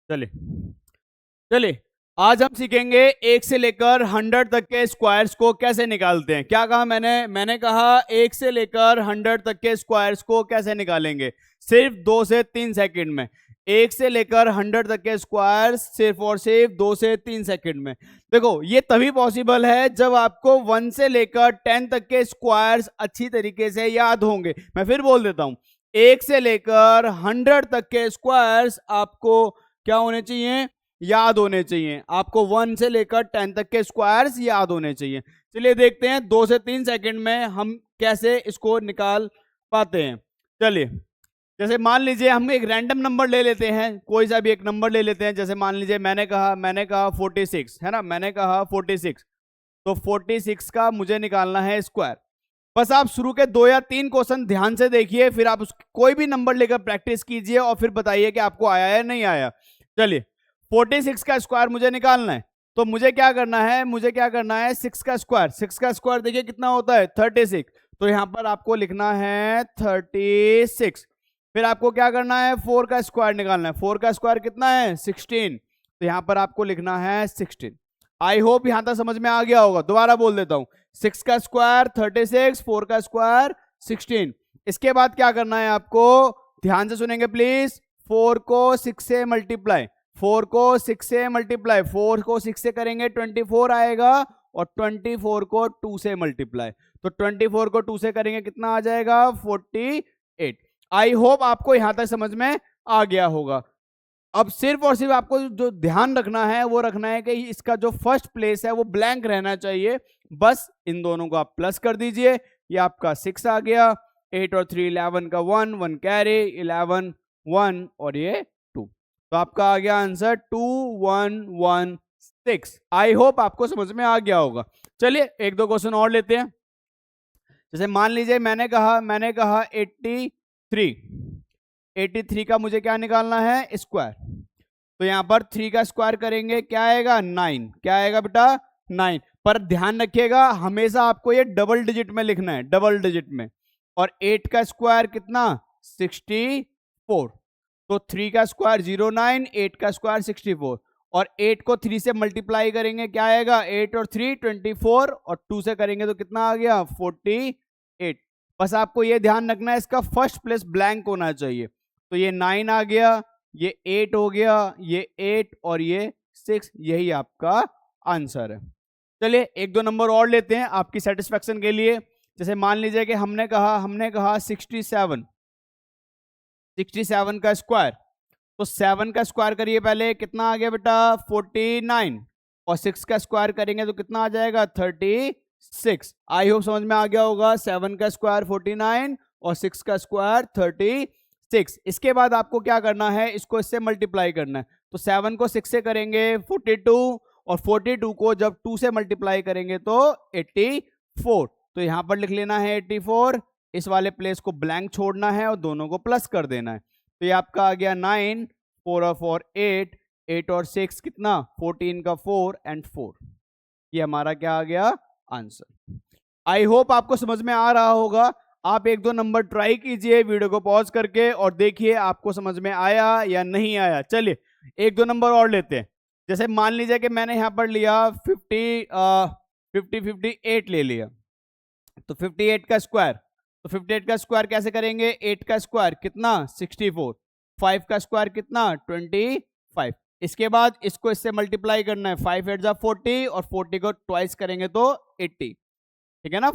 चलिए चलिए आज हम सीखेंगे 1 से लेकर 100 तक के स्क्वायर्स को कैसे निकालते हैं। क्या कहा मैंने कहा 1 से लेकर 100 तक के स्क्वायर्स को कैसे निकालेंगे, सिर्फ 2 से 3 सेकंड में। 1 से लेकर 100 तक के स्क्वायर्स सिर्फ और सिर्फ 2 से 3 सेकंड में। देखो ये तभी पॉसिबल है जब आपको 1 से लेकर 10 तक के स्क्वायर्स अच्छी तरीके से याद होंगे। मैं फिर बोल देता हूं, 1 से लेकर 100 तक के स्क्वायर्स आपको क्या होने चाहिए, याद होने चाहिए। आपको 1 से लेकर 10 तक के स्क्वायर्स याद होने चाहिए। चलिए देखते हैं 2 से 3 सेकंड में हम कैसे इसको निकाल पाते हैं। चलिए जैसे मान लीजिए हम एक रैंडम नंबर ले लेते हैं, कोई सा भी एक नंबर ले लेते हैं। जैसे मान लीजिए मैंने कहा 46 है ना, मैंने कहा 46, तो 46 का मुझे निकालना है स्क्वायर। बस आप शुरू के 2 या 3 क्वेश्चन ध्यान से देखिए, फिर आप कोई भी नंबर लेकर प्रैक्टिस कीजिए और फिर बताइए कि आपको आया या नहीं आया। चलिए 46 का स्क्वायर मुझे निकालना है, तो मुझे क्या करना है, 6 का स्क्वायर। 6 का स्क्वायर देखिए कितना होता है 36, तो यहां पर आपको लिखना है 36। फिर आपको क्या करना है, 4 का स्क्वायर निकालना है। 4 का स्क्वायर कितना है 16, तो यहां पर आपको लिखना है 16। आई होप यहां तक समझ में आ गया होगा। दोबारा बोल देता हूं, 6 का स्क्वायर 36, 4 का स्क्वायर 16। इसके बाद क्या करना है आपको, ध्यान से सुनेंगे प्लीज। 4 को 6 से मल्टीप्लाई, 4 को 6 से मल्टीप्लाई, 4 को 6 से करेंगे 24 आएगा, और 24 को 2 से मल्टीप्लाई, तो 24 को 2 से करेंगे कितना आ जाएगा 48। आई होप आपको यहां तक समझ में आ गया होगा। अब सिर्फ और सिर्फ आपको जो ध्यान रखना है वो रखना है कि इसका जो फर्स्ट प्लेस है वो ब्लैंक रहना चाहिए। बस इन दोनों को आप प्लस कर दीजिए, ये आपका 6 आ गया। 8 और 3 11 का 1 1 कैरी 11 1 और ये 2, तो आपका आ गया आंसर 2116। आई होप आपको समझ में आ गया होगा। चलिए एक दो क्वेश्चन और लेते हैं। जैसे मान लीजिए मैंने कहा 83 का मुझे क्या निकालना है स्क्वायर, तो यहां पर 3 का स्क्वायर करेंगे क्या आएगा 9, क्या आएगा बेटा 9। पर ध्यान रखिएगा हमेशा आपको ये डबल डिजिट में लिखना है, डबल डिजिट में। और 8 का स्क्वायर कितना 64, तो 3 का स्क्वायर 09, 8 का स्क्वायर 64, और 8 को 3 से मल्टीप्लाई करेंगे क्या आएगा 8 और 3 24, और 2 से करेंगे तो कितना आ गया 48। बस आपको ये ध्यान रखना है इसका फर्स्ट प्लेस ब्लैंक होना चाहिए। तो ये 9 आ गया, ये 8 हो गया, ये 8 और ये 6, यही आपका आंसर है। चलिए एक दो नंबर और लेते हैं आपकी सेटिस्फेक्शन के लिए। जैसे मान लीजिए कि हमने कहा 67 का स्क्वायर, तो 7 का स्क्वायर करिए पहले, कितना आ गया बेटा 49, और 6 का स्क्वायर करेंगे तो कितना आ जाएगा 36। आई होप समझ में आ गया होगा। 7 का स्क्वायर 49 और 6 का स्क्वायर 36। इसके बाद आपको क्या करना है, इसको इससे मल्टीप्लाई करना है। तो 7 को 6 से करेंगे 42, और 42 को जब 2 से मल्टीप्लाई करेंगे तो 84, तो यहां पर लिख लेना है 84। इस वाले प्लेस को ब्लैंक छोड़ना है और दोनों को प्लस कर देना है। तो ये आपका आ गया 9, 4 और 4 8, 8 और 6 कितना 14 का 4 एंड 4, ये हमारा क्या आ गया आंसर। आई होप आपको समझ में आ रहा होगा। आप एक दो नंबर ट्राई कीजिए वीडियो को पॉज करके और देखिए आपको समझ में आया या नहीं आया। चलिए एक दो नंबर और लेते हैं। जैसे मान लीजिए कि मैंने यहां पर लिया 58 ले लिया, तो 58 का स्क्वायर, तो 58 का स्क्वायर कैसे करेंगे, 8 का स्क्वायर कितना 64, 5 का स्क्वायर कितना 25। इसके बाद इसको इससे मल्टीप्लाई करना है, 5 8 जा 40, और 40 को ट्वाइस करेंगे तो 80, ठीक है ना।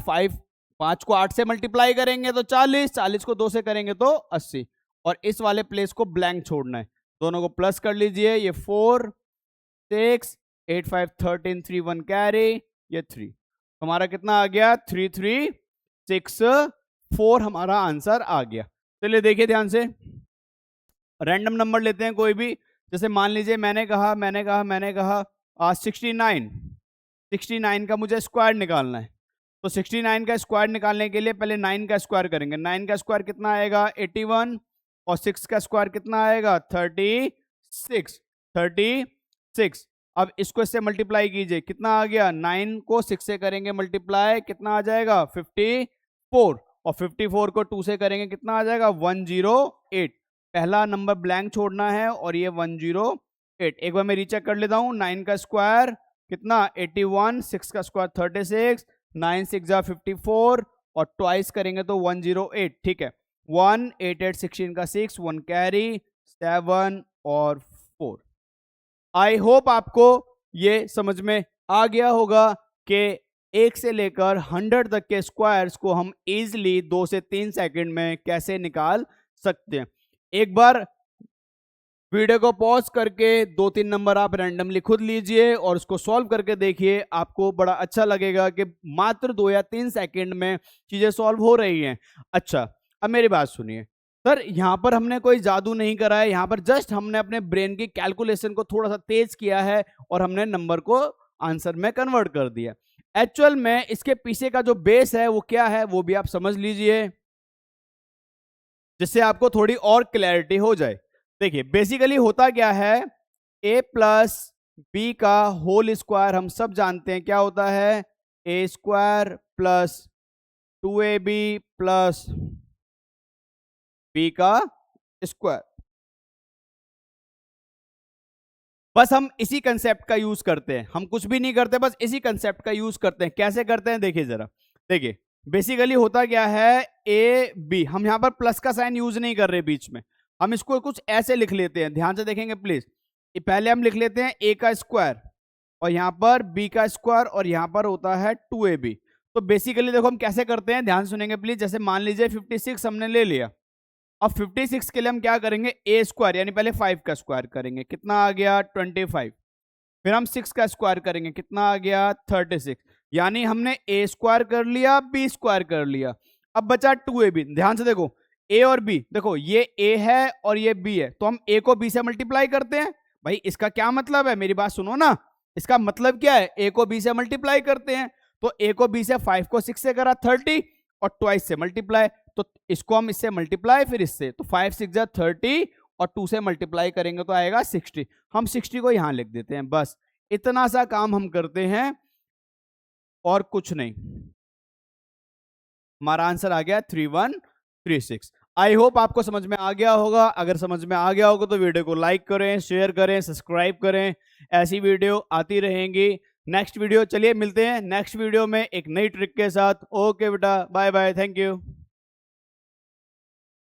5 को 8 से मल्टीप्लाई करेंगे तो 40, 40 को 2 से करेंगे तो 80, और इस वाले प्लेस को ब्लैंक छोड़ना है। दोनों को प्लस कर लीजिए, ये 4 6 8 5 13 3 1 कैरी, ये 3, हमारा कितना आ गया 3 3 6 4, हमारा आंसर आ गया। चलिए देखिए ध्यान से, रैंडम नंबर लेते हैं कोई भी। जैसे मान लीजिए मैंने कहा 69 का मुझे स्क्वायर निकालना है। तो 69 का स्क्वायर निकालने के लिए पहले 9 का स्क्वायर करेंगे। 9 का स्क्वायर कितना आएगा 81, और 6 का स्क्वायर कितना आएगा 36। अब इसको इससे मल्टीप्लाई कीजिए, कितना आ गया 9 को 6 से करेंगे मल्टीप्लाई, कितना आ जाएगा 54, और 54 को 2 से करेंगे कितना आ जाएगा 108। पहला नंबर ब्लैंक छोड़ना है और ये 108 8। एक बार मैं रीचेक कर लेता हूँ। 9 का स्क्वायर कितना 81, 6 का स्क्वायर 36, 9 6 जा 54 और ट्वाइस करेंगे तो 108। ठीक है, 1 8 8 16 का 6, 1 कैरी 7 और 4। आई होप आपको ये समझ में आ गया होगा कि 1 से लेकर 100 तक के स्क्वायर्स को हम इजीली 2 से 3 सेकंड में कैसे निकाल सकते हैं। एक बार वीडियो को पॉज करके 2-3 नंबर आप रैंडमली खुद लीजिए और उसको सॉल्व करके देखिए। आपको बड़ा अच्छा लगेगा कि मात्र 2 या 3 सेकंड में चीजें सॉल्व हो रही हैं। अच्छा, अब मेरी बात सुनिए सर, यहां पर हमने कोई जादू नहीं करा है, यहां पर जस्ट हमने अपने ब्रेन की कैलकुलेशन को थोड़ा सा तेज किया है और हमने नंबर को आंसर में कन्वर्ट कर दिया। एक्चुअल में इसके पीछे का जो बेस है वो क्या है वो भी आप समझ लीजिए, जिससे आपको थोड़ी और क्लैरिटी हो जाए। देखिए बेसिकली होता क्या है, a प्लस बी का होल स्क्वायर हम सब जानते हैं क्या होता है, A square plus 2ab plus B का स्क्वायर। बस हम इसी कंसेप्ट का यूज करते हैं, हम कुछ भी नहीं करते, बस इसी कंसेप्ट का यूज करते हैं। कैसे करते हैं देखिए जरा। देखिए बेसिकली होता क्या है, ए बी, हम यहां पर प्लस का साइन यूज नहीं कर रहे बीच में, हम इसको कुछ ऐसे लिख लेते हैं। ध्यान से देखेंगे प्लीज। पहले हम लिख लेते हैं ए का स्क्वायर और यहां पर बी का स्क्वायर और यहां पर होता है 2ab। तो बेसिकली देखो हम कैसे करते हैं, ध्यान सुनेंगे प्लीज। जैसे मान लीजिए 56 हमने ले लिया, अब 56 के लिए हम क्या करेंगे, ए स्क्वायर यानी पहले 5 का स्क्वायर करेंगे, कितना आ गया 25। फिर हम 6 का स्क्वायर करेंगे, कितना आ गया 36। यानी हमने ए स्क्वायर कर लिया, बी स्क्वायर कर लिया, अब बचा 2ab। ध्यान से देखो ए और बी, देखो ये ए है और ये बी है, तो हम ए को बी से मल्टीप्लाई करते हैं। भाई इसका क्या मतलब है, मेरी बात सुनो ना, इसका मतलब क्या है, ए को बी से मल्टीप्लाई करते हैं। तो ए को बी से 5 को 6 से करा 30 और ट्वाइस से मल्टीप्लाई, तो इसको हम इससे मल्टीप्लाई फिर इससे, तो 5 6 जा 30 और 2 से मल्टीप्लाई करेंगे तो आएगा 60। हम 60 को यहां लिख देते हैं, बस इतना सा काम हम करते हैं और कुछ नहीं। हमारा आंसर आ गया 3136। आई होप आपको समझ में आ गया होगा। अगर समझ में आ गया होगा तो वीडियो को लाइक करें, शेयर करें, सब्सक्राइब करें। ऐसी वीडियो आती रहेंगी। नेक्स्ट वीडियो, चलिए मिलते हैं नेक्स्ट वीडियो में एक नई ट्रिक के साथ। ओके बेटा, बाय बाय, थैंक यू।